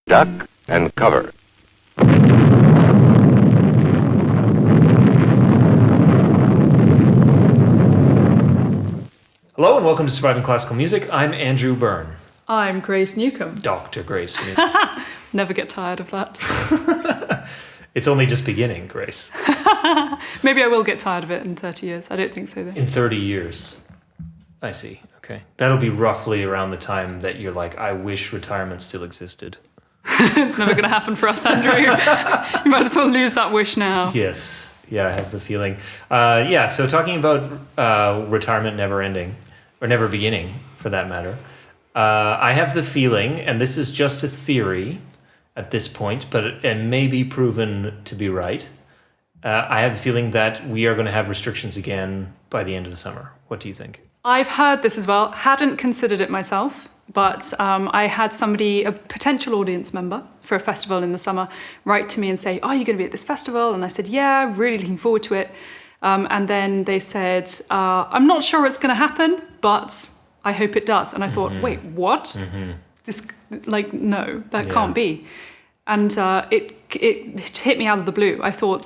Duck and cover. Hello and welcome to Surviving Classical Music. I'm Andrew Byrne. I'm Grace Newcomb. Dr. Grace Newcomb. Never get tired of that. It's only just beginning, Grace. Maybe I will get tired of it in 30 years. I don't think so, though. In 30 years. I see. Okay. That'll be roughly around the time that you're like, I wish retirement still existed. It's never going to happen for us, Andrew. You might as well lose that wish now. Yes. Yeah, I have the feeling. So talking about retirement never ending, or never beginning, for that matter, I have the feeling, and this is just a theory at this point, but it may be proven to be right. I have the feeling that we are going to have restrictions again by the end of the summer. What do you think? I've heard this as well. Hadn't considered it myself, but I had somebody, a potential audience member for a festival in the summer, write to me and say, "Oh, you're going to be at this festival?" And I said, "Yeah, really looking forward to it." And then they said, "I'm not sure it's going to happen, but I hope it does." And I thought, wait, what? Mm-hmm. This, no, that can't be. And it hit me out of the blue. I thought,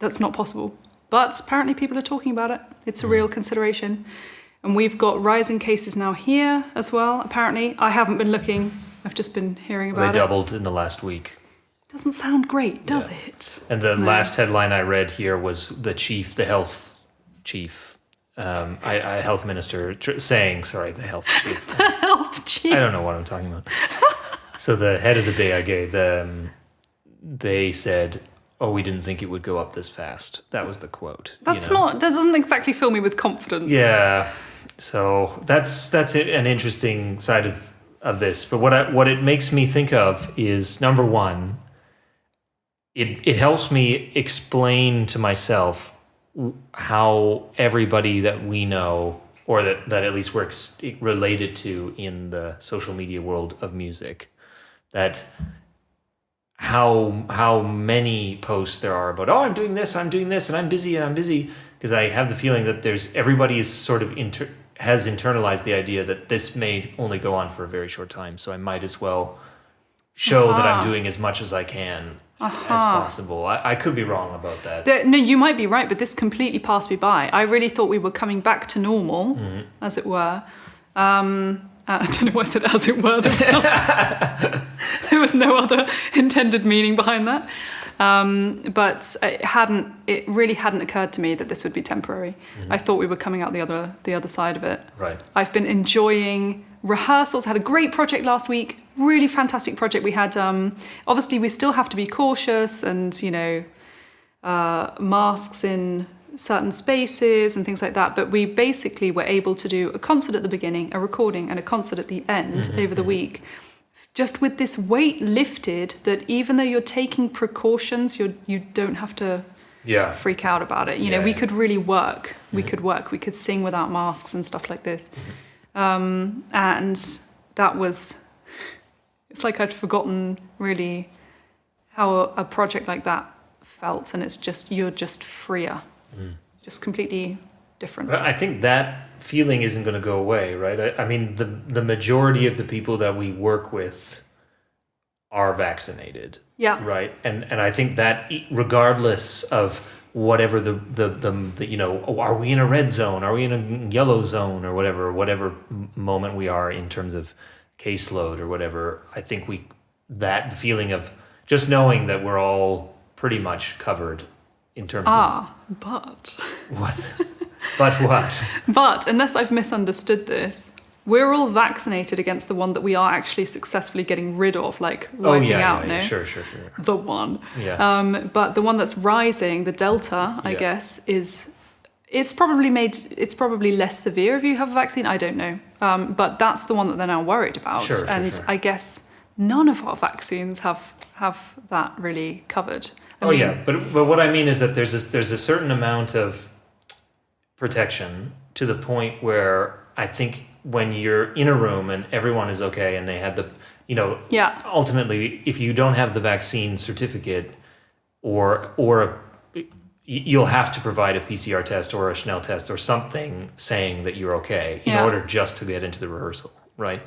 that's not possible. But apparently people are talking about it. It's a real consideration. And we've got rising cases now here as well, apparently. I haven't been looking. I've just been hearing about it. They doubled in the last week. Doesn't sound great, does it? And the last headline I read here was the health chief, health minister the health chief. The health chief. I don't know what I'm talking about. So the head of the BIG, they said, "Oh, we didn't think it would go up this fast." That was the quote. That doesn't exactly fill me with confidence. Yeah. So that's an interesting side of this. But what it makes me think of is, number one, it helps me explain to myself how everybody that we know, or that at least we're related to in the social media world of music, that how many posts there are about, "Oh, I'm doing this, and I'm busy," because I have the feeling that everybody is sort of has internalized the idea that this may only go on for a very short time, so I might as well show that I'm doing as much as I can as possible. I could be wrong about that. No, you might be right, but this completely passed me by. I really thought we were coming back to normal, as it were. I don't know why I said "as it were." There was no other intended meaning behind that. But it really hadn't occurred to me that this would be temporary. I thought we were coming out the other side of it. Right. I've been enjoying rehearsals. Had a great project last week. Really fantastic project. We had obviously we still have to be cautious, and masks in certain spaces and things like that, but we basically were able to do a concert at the beginning, a recording, and a concert at the end over the week, just with this weight lifted that even though you're taking precautions, you don't have to freak out about it. We could really work. We could sing without masks and stuff like this. And that was, it's like I'd forgotten really how a project like that felt, and it's just, you're just freer. Just completely different. I think that feeling isn't going to go away, right? I mean, the majority of the people that we work with are vaccinated. Yeah. Right. And I think that regardless of whatever the are we in a red zone? Are we in a yellow zone, or whatever moment we are in terms of caseload or whatever, I think that feeling of just knowing that we're all pretty much covered in terms of... But... What? But what? But, unless I've misunderstood this, we're all vaccinated against the one that we are actually successfully getting rid of, wiping out, no? Sure. The one. Yeah. But the one that's rising, the Delta, I guess, it's probably less severe if you have a vaccine. I don't know. But that's the one that they're now worried about. Sure. I guess none of our vaccines have that really covered. But what I mean is that there's a certain amount of protection to the point where I think when you're in a room and everyone is okay and they had ultimately, if you don't have the vaccine certificate or you'll have to provide a PCR test or a Schnell test or something saying that you're okay in order just to get into the rehearsal. right?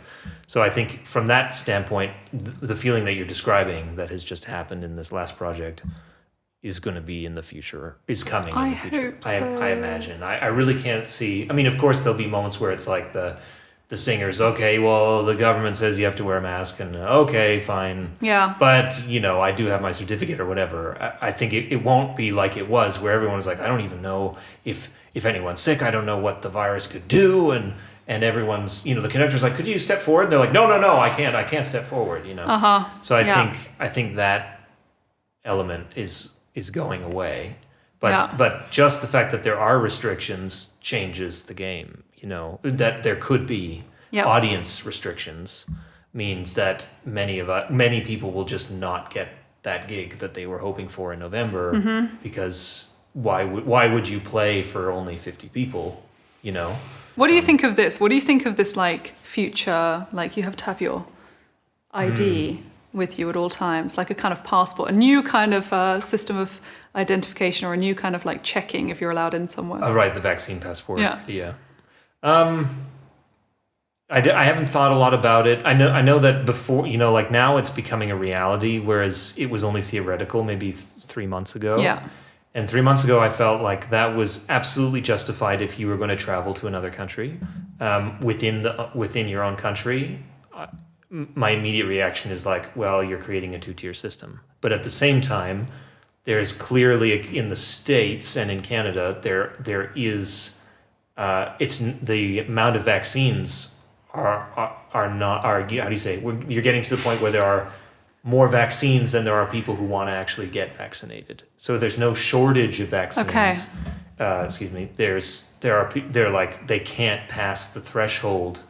So I think from that standpoint, the feeling that you're describing that has just happened in this last project is going to be in the future, is coming in the future. Hope so. I imagine. I really can't see. I mean, of course, there'll be moments where it's like the singers, okay, well, the government says you have to wear a mask, and okay, fine. Yeah. But, I do have my certificate or whatever. I think it won't be like it was, where everyone was like, I don't even know if anyone's sick. I don't know what the virus could do. And everyone's, the conductor's like, could you step forward? And they're like, no, I can't step forward, So I think that element is going away. But just the fact that there are restrictions changes the game. That there could be audience restrictions means that many people will just not get that gig that they were hoping for in November, because why would you play for only 50 people? What do you think of this? What do you think of this future, you have to have your ID with you at all times, like a kind of passport, a new kind of system of identification, or a new kind of checking if you're allowed in somewhere? Oh, right, the vaccine passport. Yeah. I haven't thought a lot about it. I know that before, now it's becoming a reality, whereas it was only theoretical maybe 3 months ago. Yeah. And 3 months ago, I felt like that was absolutely justified if you were going to travel to another country, within your own country. My immediate reaction is like, well, you're creating a 2-tier system. But at the same time, there's clearly in the States and in Canada, there is, it's the amount of vaccines are not, how do you say, you're getting to the point where there are more vaccines than there are people who want to actually get vaccinated. So there's no shortage of vaccines. Okay. Excuse me. They're like, they can't pass the threshold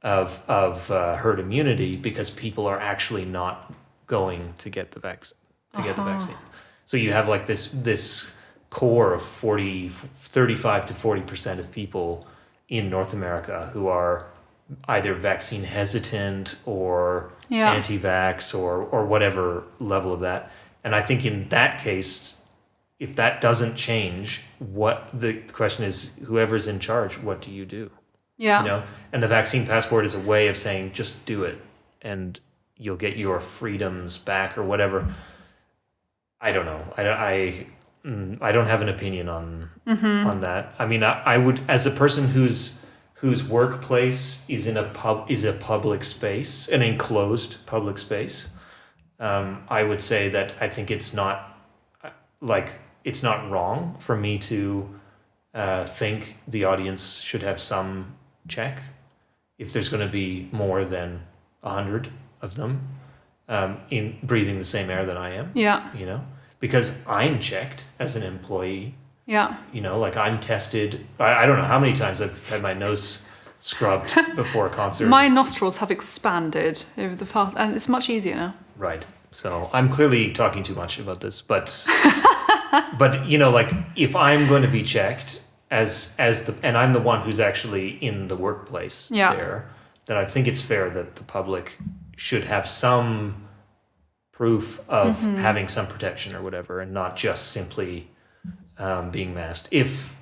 of herd immunity because people are actually not going to get the vaccine. So you have this core of 35 to 40% of people in North America who are either vaccine hesitant or anti-vax or whatever level of that. And I think in that case, if that doesn't change, what the question is, whoever's in charge, what do you do? Yeah. And the vaccine passport is a way of saying, just do it and you'll get your freedoms back or whatever. I don't know. I don't have an opinion on that. I mean, I would, as a person whose workplace is a public space, an enclosed public space, I would say that I think it's not wrong for me to think the audience should have some check if there's going to be more than 100 of them in breathing the same air that I am. Yeah. Because I'm checked as an employee. Yeah. I'm tested. I don't know how many times I've had my nose scrubbed before a concert. My nostrils have expanded over the past, and it's much easier now. Right. So I'm clearly talking too much about this, but if I'm going to be checked and I'm the one who's actually in the workplace there, then I think it's fair that the public should have some proof of having some protection or whatever, and not just simply being masked. If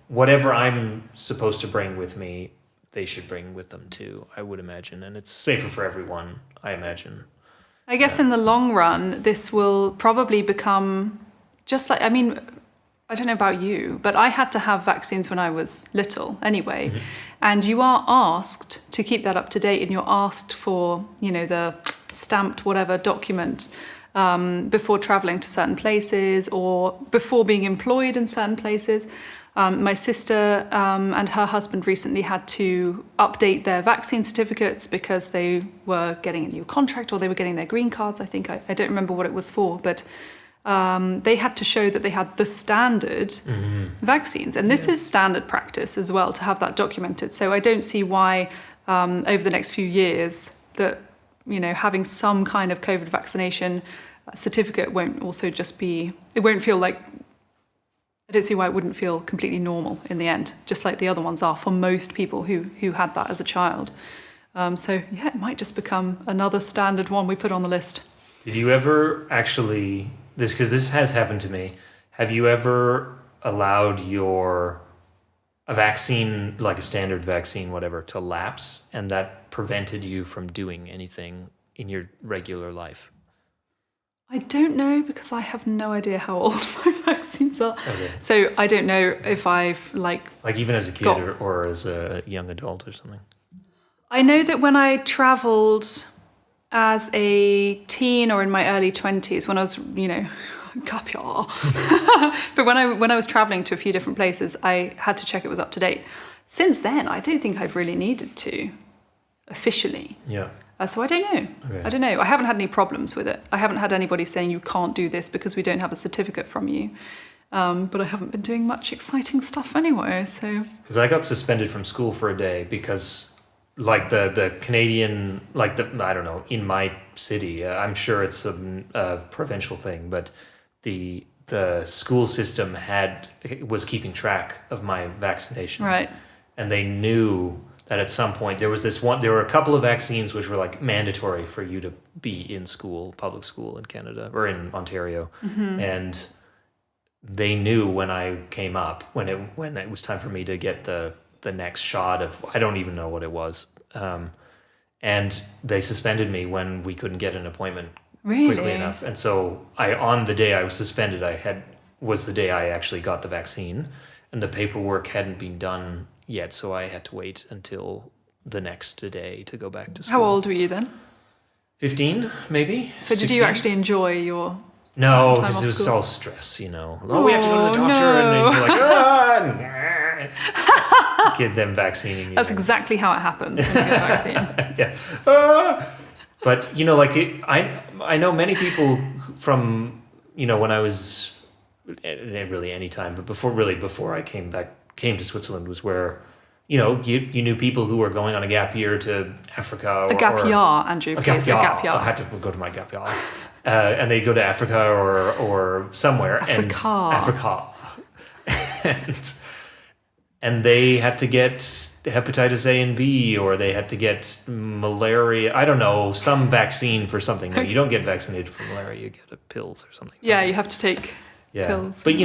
whatever I'm supposed to bring with me, they should bring with them too, I would imagine. And it's safer for everyone, I imagine. I guess in the long run, this will probably become just I don't know about you, but I had to have vaccines when I was little anyway. Mm-hmm. And you are asked to keep that up to date, and you're asked for, the stamped whatever document before traveling to certain places or before being employed in certain places. My sister and her husband recently had to update their vaccine certificates because they were getting a new contract or they were getting their green cards, I think. I don't remember what it was for, but they had to show that they had the standard vaccines. And this is standard practice as well, to have that documented. So I don't see why over the next few years that, having some kind of COVID vaccination certificate won't also just be, it won't feel like, I don't see why it wouldn't feel completely normal in the end, just like the other ones are for most people who had that as a child. It might just become another standard one we put on the list. Did you ever actually, because this has happened to me, have you ever allowed a vaccine, like a standard vaccine, whatever, to lapse, and that prevented you from doing anything in your regular life? I don't know because I have no idea how old my vaccines are. Okay. So I don't know if I've Like even as a kid or as a young adult or something? I know that when I travelled as a teen or in my early 20s, when I was, gap year. But when I was travelling to a few different places, I had to check it was up to date. Since then, I don't think I've really needed to officially. Yeah. So I don't know. Okay. I don't know. I haven't had any problems with it. I haven't had anybody saying you can't do this because we don't have a certificate from you. But I haven't been doing much exciting stuff anyway. So because I got suspended from school for a day because, like the Canadian, like I don't know, in my city, I'm sure it's a provincial thing, but the school system was keeping track of my vaccination, right, and they knew that at some point there were a couple of vaccines which were like mandatory for you to be in school, public school in Canada or in Ontario, and they knew when I came up, when it was time for me to get the next shot of, I don't even know what it was, and they suspended me when we couldn't get an appointment quickly enough. And so on the day I was suspended, was the day I actually got the vaccine, and the paperwork hadn't been done yet, so I had to wait until the next day to go back to school. How old were you then? 15, maybe. So 16? did you actually enjoy your No, time because off it was school? all stress, we have to go to the doctor, no. and you're like, get them vaccinating you. That's exactly how it happens when you get a vaccine. Yeah. But, I know many people from, when I was, really any time, but before I came to Switzerland, was where, you knew people who were going on a gap year to Africa. A gap year, Andrew. A gap year. A gap year. I had to go to my gap year. And they go to Africa or somewhere. Africa. And they had to get hepatitis A and B, or they had to get malaria. I don't know, some vaccine for something. You don't get vaccinated for malaria, you get pills or something. Yeah, you have to take pills. But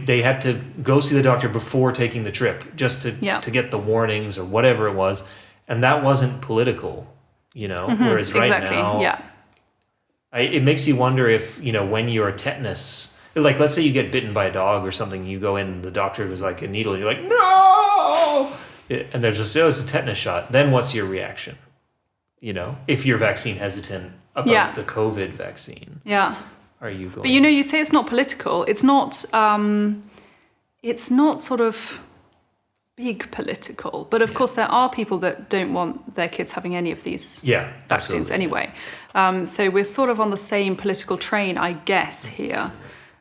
they had to go see the doctor before taking the trip, just to get the warnings or whatever it was, and that wasn't political. Whereas right now, it makes you wonder if when you're tetanus. Like, let's say you get bitten by a dog or something, you go in, the doctor was like a needle, and you're like, no! And there's just, it's a tetanus shot. Then what's your reaction? If you're vaccine hesitant about the COVID vaccine. Yeah. Are you going? But you say it's not political. It's not sort of big political. But of course, there are people that don't want their kids having any of these vaccines anyway. So we're sort of on the same political train, I guess, here.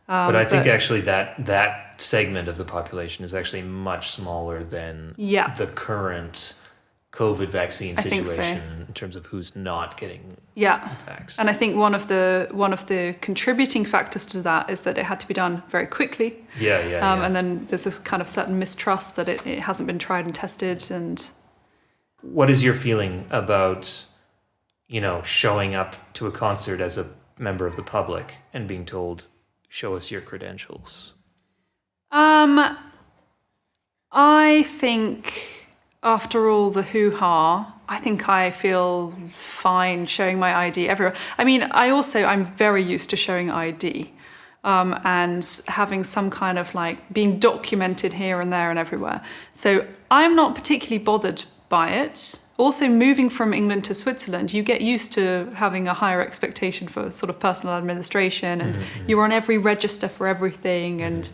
But I think actually that segment of the population is actually much smaller than the current COVID vaccine situation in terms of who's not getting vaxxed. And I think one of the contributing factors to that is that it had to be done very quickly. And then there's this kind of certain mistrust that it hasn't been tried and tested. And what is your feeling about showing up to a concert as a member of the public and being told, show us your credentials? I think after all the hoo-ha, I think I feel fine showing my ID everywhere. I mean, I'm very used to showing ID and having some kind of being documented here and there and everywhere. So I'm not particularly bothered by it. Also, moving from England to Switzerland, you get used to having a higher expectation for sort of personal administration, and you're on every register for everything, and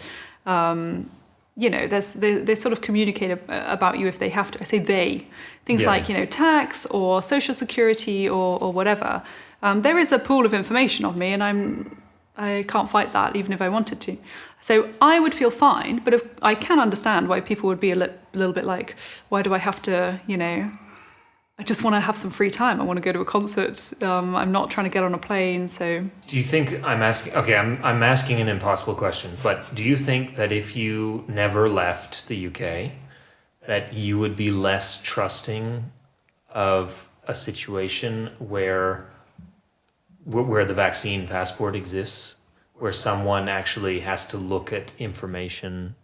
they sort of communicate about you if they have to. I say they, things like tax or social security or whatever. There is a pool of information on me, and I can't fight that even if I wanted to. So I would feel fine, but I can understand why people would be a little bit like, why do I have to, I just want to have some free time. I want to go to a concert. I'm not trying to get on a plane. So, do you think I'm asking? Okay, I'm asking an impossible question. But do you think that if you never left the UK, that you would be less trusting of a situation where the vaccine passport exists, where someone actually has to look at information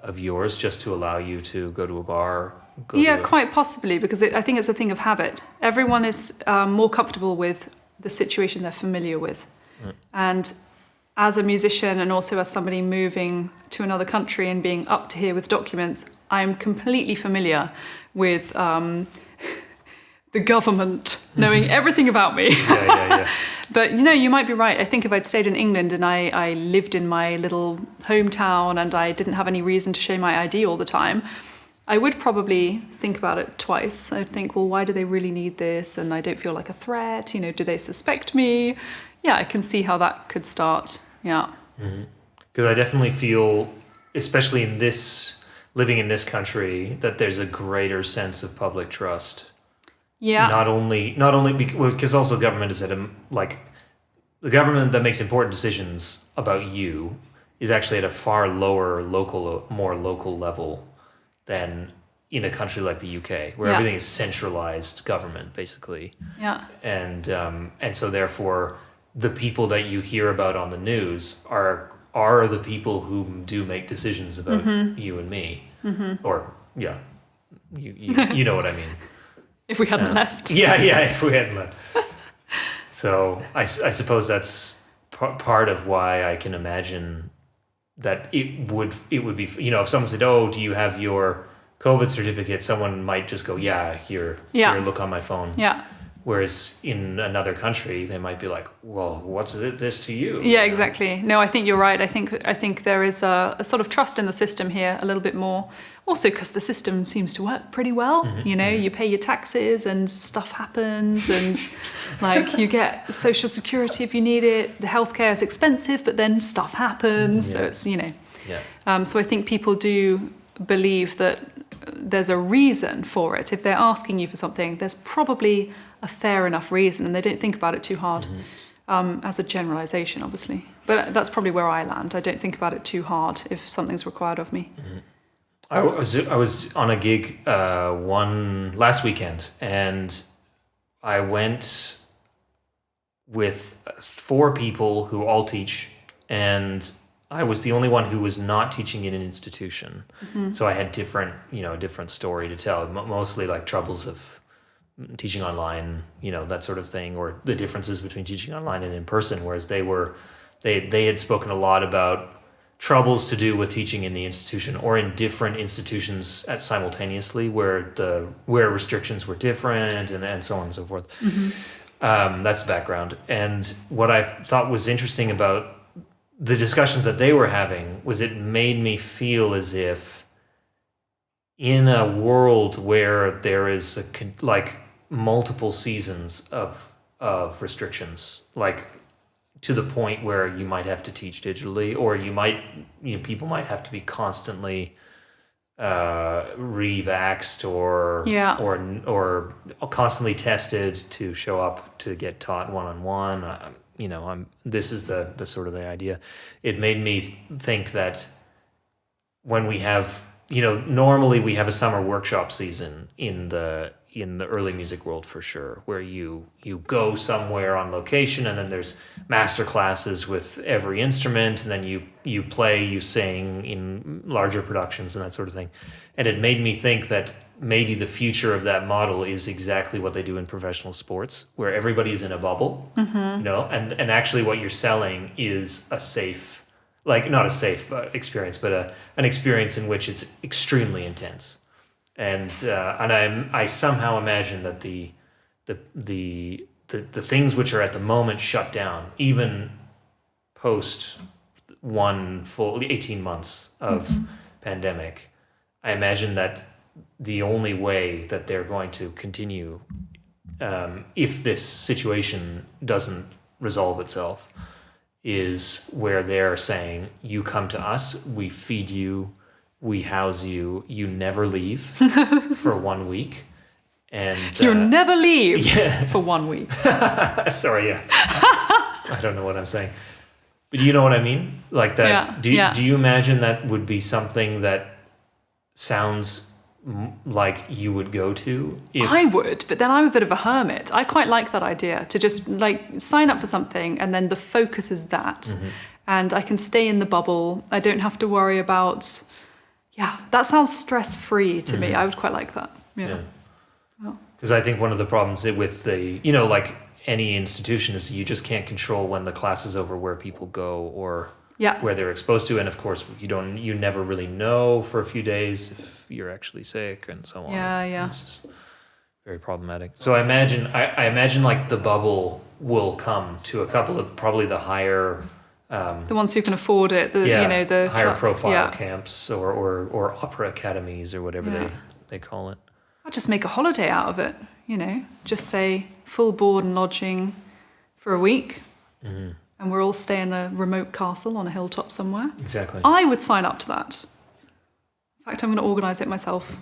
of yours just to allow you to go to a bar? Quite possibly, because I think it's a thing of habit. Everyone is more comfortable with the situation they're familiar with. And as a musician and also as somebody moving to another country and being up to here with documents, I'm completely familiar with the government knowing everything about me. But you might be right. I think if I'd stayed in England and I lived in my little hometown and I didn't have any reason to show my ID all the time, I would probably think about it twice. I'd think, well, why do they really need this? And I don't feel like a threat. Do they suspect me? Yeah, I can see how that could start. Yeah. Because I definitely feel, especially living in this country, that there's a greater sense of public trust. Yeah. Not only because also government is the government that makes important decisions about you is actually at a far lower more local level than in a country like the UK, where everything is centralized government, basically. Yeah. And so therefore, the people that you hear about on the news are the people who do make decisions about you and me. Or you know what I mean. If we hadn't left. If we hadn't left. So I suppose that's part of why I can imagine that it would be, if someone said, "Oh, do you have your COVID certificate?" Someone might just go, "Yeah, here, look on my phone." Yeah. Whereas in another country, they might be like, "Well, what's this to you?" Yeah, exactly. No, I think you're right. I think there is a sort of trust in the system here a little bit more. Also, because the system seems to work pretty well. You pay your taxes and stuff happens, and you get social security if you need it. The healthcare is expensive, but then stuff happens. So it's So I think people do believe that there's a reason for it. If they're asking you for something, there's probably a fair enough reason, and they don't think about it too hard. As a generalization, obviously, but that's probably where I land. I don't think about it too hard if something's required of me. I was on a gig last weekend, and I went with 4 people who all teach, and I was the only one who was not teaching in an institution. So I had different story to tell, mostly like troubles of teaching online, that sort of thing, or the differences between teaching online and in person, whereas they had spoken a lot about troubles to do with teaching in the institution or in different institutions simultaneously, where restrictions were different and so on and so forth. That's the background. And what I thought was interesting about the discussions that they were having was it made me feel as if in a world where there is multiple seasons of restrictions, to the point where you might have to teach digitally, or people might have to be constantly re-vaxxed or constantly tested to show up to get taught one-on-one. This is the sort of the idea. It made me think that when we have, normally we have a summer workshop season in the early music world, for sure, where you go somewhere on location, and then there's master classes with every instrument, and then you play, you sing in larger productions and that sort of thing. And it made me think that maybe the future of that model is exactly what they do in professional sports, where everybody's in a bubble, and actually what you're selling is a safe, not a safe experience, but an experience in which it's extremely intense. And I somehow imagine that the things which are at the moment shut down, even post one full 18 months of pandemic, I imagine that the only way that they're going to continue, if this situation doesn't resolve itself, is where they're saying, you come to us, we feed you, we house you, you never leave for 1 week. And you never leave for 1 week. Sorry, yeah. I don't know what I'm saying. But you know what I mean? Like that. Yeah, do you imagine that would be something that sounds like you would go to? I would, but then I'm a bit of a hermit. I quite like that idea, to just sign up for something and then the focus is that. And I can stay in the bubble. I don't have to worry about Yeah, that sounds stress-free to me. I would quite like that. Yeah. Because I think one of the problems with the, like any institution is you just can't control when the class is over where people go or where they're exposed to. And of course, you never really know for a few days if you're actually sick and so on. Yeah. It's just very problematic. So I imagine like the bubble will come to a couple of probably the higher... the ones who can afford it, the higher profile camps or opera academies or whatever they call it. I'll just make a holiday out of it, just say full board and lodging for a week, and we're all staying in a remote castle on a hilltop somewhere. Exactly. I would sign up to that. In fact, I'm going to organise it myself.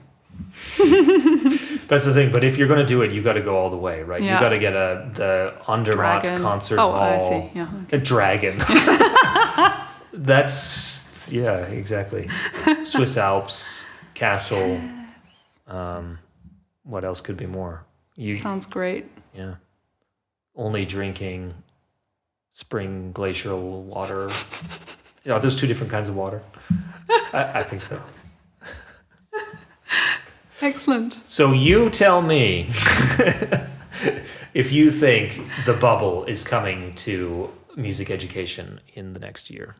That's the thing, but if you're going to do it, you've got to go all the way, right? Yeah. You've got to get the Andermatt concert hall. I see. Yeah. Okay. A dragon. That's, exactly. Swiss Alps, castle. Yes. What else could be more? Sounds great. Yeah. Only drinking spring glacial water. There's two different kinds of water. I think so. Excellent. So you tell me if you think the bubble is coming to music education in the next year.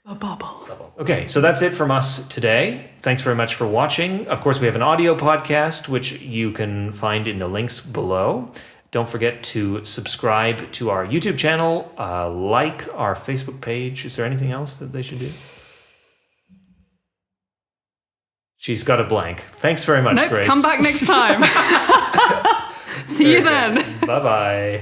The bubble. Okay, so that's it from us today. Thanks very much for watching. Of course, we have an audio podcast, which you can find in the links below. Don't forget to subscribe to our YouTube channel, like our Facebook page. Is there anything else that they should do? She's got a blank. Thanks very much, Grace. Come back next time. See you then. Bye-bye.